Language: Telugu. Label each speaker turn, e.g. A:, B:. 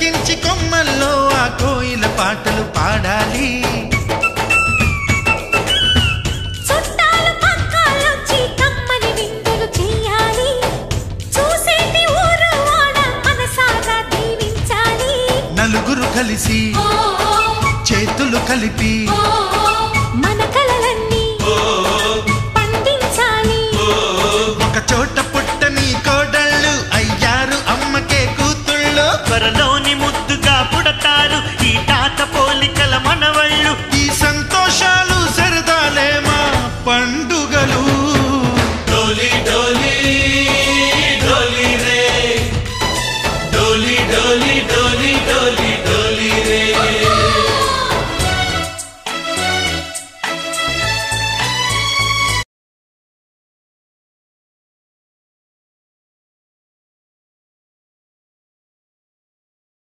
A: పులకించి కొమ్మల్లో ఆ కోయిల పాటలు పాడాలి.
B: చుట్టాలు పక్కాలొచ్చి కమ్మని విందులు చెయ్యాలి. చూసేటి ఊరు వాడ మనసారా దీవించాలి.
A: నలుగురు కలిసి చేతులు కలిపి
B: మన కలలన్నీ పండించాలి.
A: ఒక చోట పుట్టని కోడళ్ళు అయ్యారు అమ్మకే కూతుళ్ళు.
C: త్వరలోని ముద్దుగా పుడతారు ఈ తాత పోలికల మనవళ్ళు.
A: ఈ సంతోషాలు సరదాలే మా పండుగలు.